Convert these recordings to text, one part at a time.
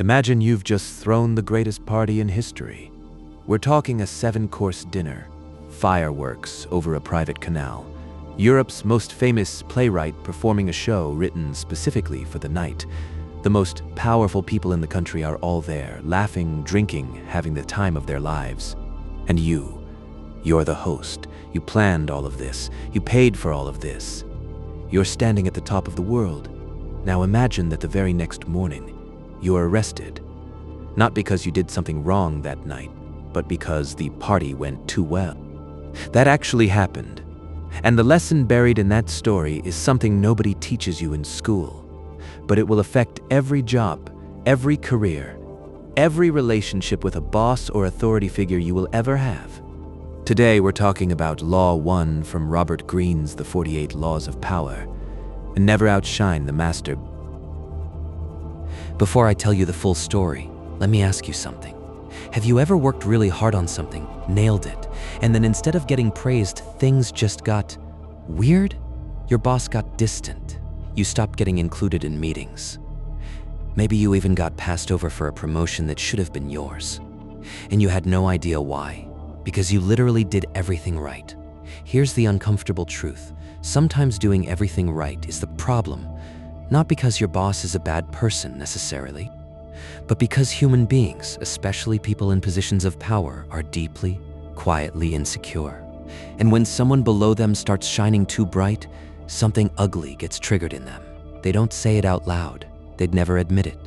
Imagine you've just thrown the greatest party in history. We're talking a 7-course dinner, fireworks over a private canal, Europe's most famous playwright performing a show written specifically for the night. The most powerful people in the country are all there, laughing, drinking, having the time of their lives. And you're the host. You planned all of this. You paid for all of this. You're standing at the top of the world. Now imagine that the very next morning, you're arrested. Not because you did something wrong that night, but because the party went too well. That actually happened. And the lesson buried in that story is something nobody teaches you in school. But it will affect every job, every career, every relationship with a boss or authority figure you will ever have. Today we're talking about Law 1 from Robert Greene's The 48 Laws of Power. And never outshine the master. Before I tell you the full story, let me ask you something. Have you ever worked really hard on something, nailed it, and then instead of getting praised, things just got weird? Your boss got distant. You stopped getting included in meetings. Maybe you even got passed over for a promotion that should have been yours. And you had no idea why, because you literally did everything right. Here's the uncomfortable truth. Sometimes doing everything right is the problem, not because your boss is a bad person necessarily, but because human beings, especially people in positions of power, are deeply, quietly insecure. And when someone below them starts shining too bright, something ugly gets triggered in them. They don't say it out loud. They'd never admit it.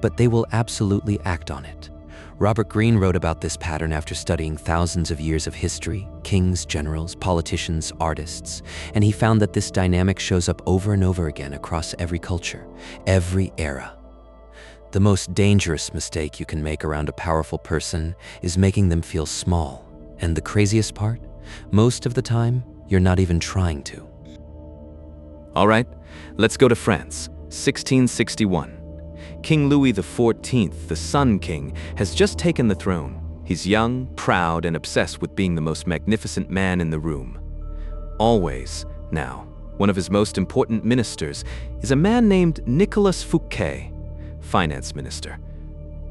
But they will absolutely act on it. Robert Greene wrote about this pattern after studying thousands of years of history, kings, generals, politicians, artists, and he found that this dynamic shows up over and over again across every culture, every era. The most dangerous mistake you can make around a powerful person is making them feel small. And the craziest part? Most of the time, you're not even trying to. All right, let's go to France, 1661. King Louis XIV, the Sun King, has just taken the throne. He's young, proud, and obsessed with being the most magnificent man in the room. Always, now, one of his most important ministers is a man named Nicolas Fouquet, finance minister.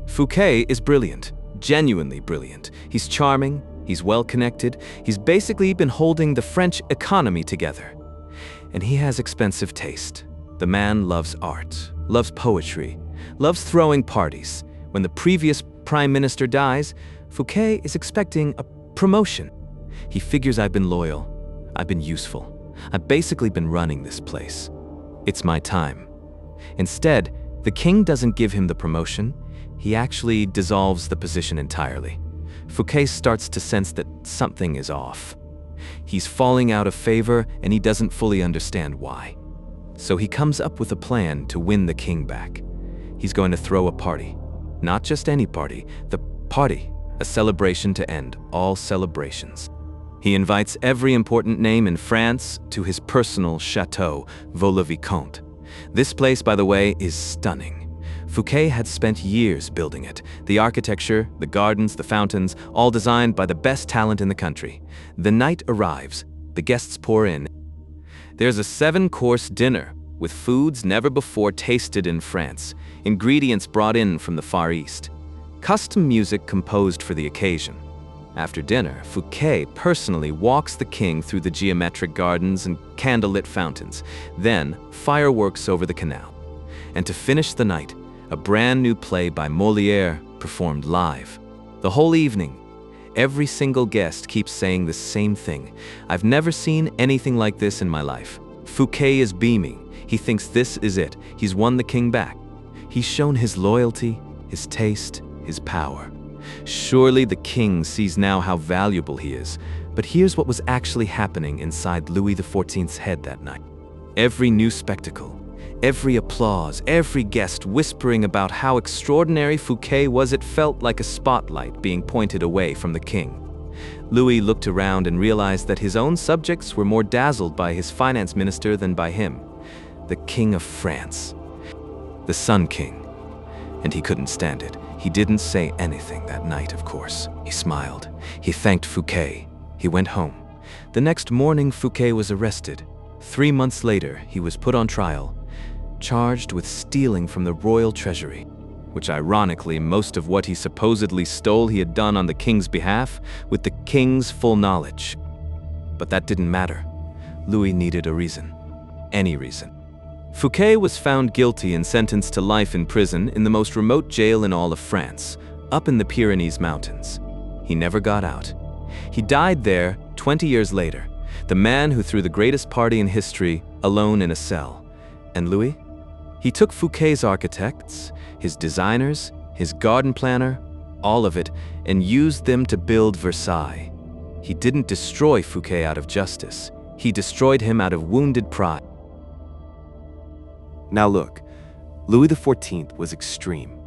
Fouquet is brilliant, genuinely brilliant. He's charming, he's well-connected, he's basically been holding the French economy together. And he has expensive taste. The man loves art, loves poetry, loves throwing parties. When the previous prime minister dies, Fouquet is expecting a promotion. He figures I've been loyal, I've been useful, I've basically been running this place. It's my time. Instead, the king doesn't give him the promotion, he actually dissolves the position entirely. Fouquet starts to sense that something is off. He's falling out of favor and he doesn't fully understand why. So he comes up with a plan to win the king back. He's going to throw a party. Not just any party, the party, a celebration to end all celebrations. He invites every important name in France to his personal chateau, Vaux-le-Vicomte. This place, by the way, is stunning. Fouquet had spent years building it. The architecture, the gardens, the fountains, all designed by the best talent in the country. The night arrives. The guests pour in. There's a 7-course dinner with foods never before tasted in France, ingredients brought in from the Far East, custom music composed for the occasion. After dinner, Fouquet personally walks the king through the geometric gardens and candlelit fountains, then fireworks over the canal. And to finish the night, a brand new play by Molière performed live. The whole evening, every single guest keeps saying the same thing. I've never seen anything like this in my life. Fouquet is beaming. He thinks this is it. He's won the king back. He's shown his loyalty, his taste, his power. Surely the king sees now how valuable he is. But here's what was actually happening inside Louis XIV's head that night. Every new spectacle, every applause, every guest whispering about how extraordinary Fouquet was, it felt like a spotlight being pointed away from the king. Louis looked around and realized that his own subjects were more dazzled by his finance minister than by him. The King of France. The Sun King. And he couldn't stand it. He didn't say anything that night, of course. He smiled. He thanked Fouquet. He went home. The next morning, Fouquet was arrested. 3 months later, he was put on trial, charged with stealing from the royal treasury. which ironically, most of what he supposedly stole he had done on the king's behalf with the king's full knowledge. But that didn't matter. Louis needed a reason. Any reason. Fouquet was found guilty and sentenced to life in prison in the most remote jail in all of France, up in the Pyrenees Mountains. He never got out. He died there 20 years later, the man who threw the greatest party in history alone in a cell. And Louis? He took Fouquet's architects, his designers, his garden planner, all of it, and used them to build Versailles. He didn't destroy Fouquet out of justice. He destroyed him out of wounded pride. Now look, Louis XIV was extreme.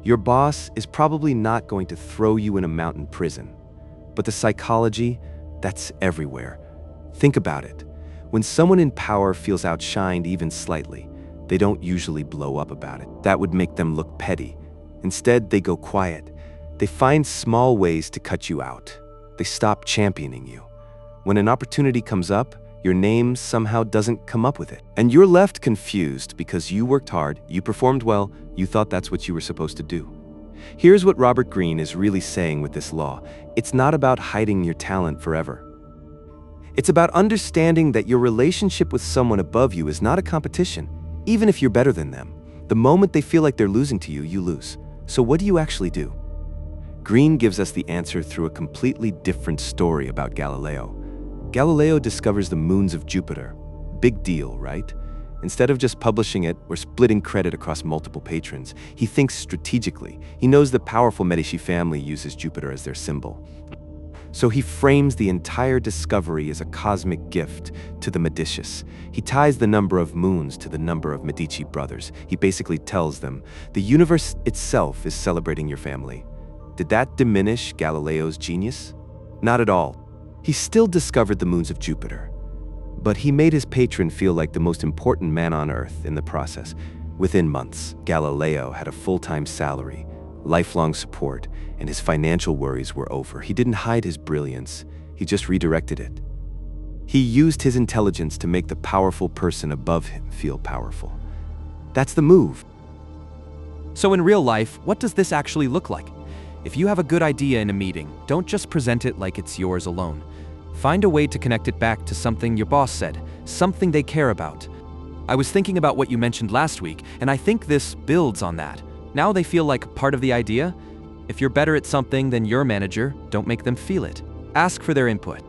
Your boss is probably not going to throw you in a mountain prison. But the psychology, that's everywhere. Think about it. When someone in power feels outshined even slightly, they don't usually blow up about it. That would make them look petty. Instead, they go quiet. They find small ways to cut you out. They stop championing you. When an opportunity comes up, your name somehow doesn't come up with it. And you're left confused because you worked hard, you performed well, you thought that's what you were supposed to do. Here's what Robert Greene is really saying with this law. It's not about hiding your talent forever. It's about understanding that your relationship with someone above you is not a competition, even if you're better than them. The moment they feel like they're losing to you, you lose. So what do you actually do? Greene gives us the answer through a completely different story about Galileo. Galileo discovers the moons of Jupiter. Big deal, right? Instead of just publishing it or splitting credit across multiple patrons, he thinks strategically. He knows the powerful Medici family uses Jupiter as their symbol. So he frames the entire discovery as a cosmic gift to the Medicius. He ties the number of moons to the number of Medici brothers. He basically tells them, the universe itself is celebrating your family. Did that diminish Galileo's genius? Not at all. He still discovered the moons of Jupiter, but he made his patron feel like the most important man on Earth in the process. Within months, Galileo had a full-time salary, lifelong support, and his financial worries were over. He didn't hide his brilliance, he just redirected it. He used his intelligence to make the powerful person above him feel powerful. That's the move. So in real life, what does this actually look like? If you have a good idea in a meeting, don't just present it like it's yours alone. Find a way to connect it back to something your boss said, something they care about. I was thinking about what you mentioned last week, and I think this builds on that. Now they feel like part of the idea. If you're better at something than your manager, don't make them feel it. Ask for their input.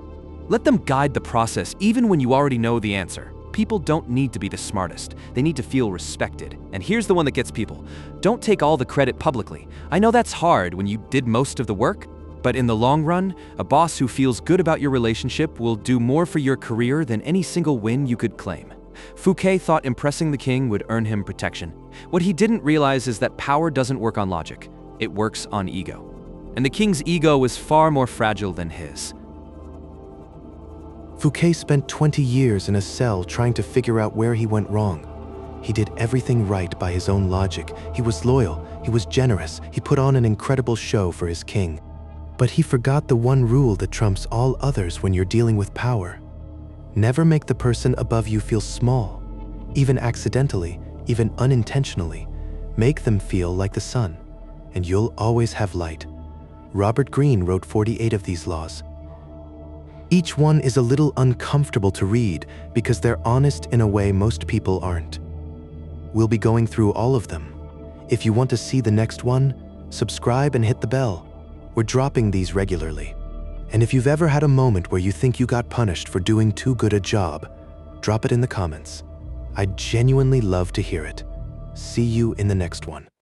Let them guide the process even when you already know the answer. People don't need to be the smartest. They need to feel respected. And here's the one that gets people. Don't take all the credit publicly. I know that's hard when you did most of the work, but in the long run, a boss who feels good about your relationship will do more for your career than any single win you could claim. Fouquet thought impressing the king would earn him protection. What he didn't realize is that power doesn't work on logic. It works on ego. And the king's ego was far more fragile than his. Fouquet spent 20 years in a cell trying to figure out where he went wrong. He did everything right by his own logic. He was loyal, he was generous, he put on an incredible show for his king. But he forgot the one rule that trumps all others when you're dealing with power. Never make the person above you feel small, even accidentally, even unintentionally. Make them feel like the sun, and you'll always have light. Robert Greene wrote 48 of these laws. Each one is a little uncomfortable to read because they're honest in a way most people aren't. We'll be going through all of them. If you want to see the next one, subscribe and hit the bell. We're dropping these regularly. And if you've ever had a moment where you think you got punished for doing too good a job, drop it in the comments. I'd genuinely love to hear it. See you in the next one.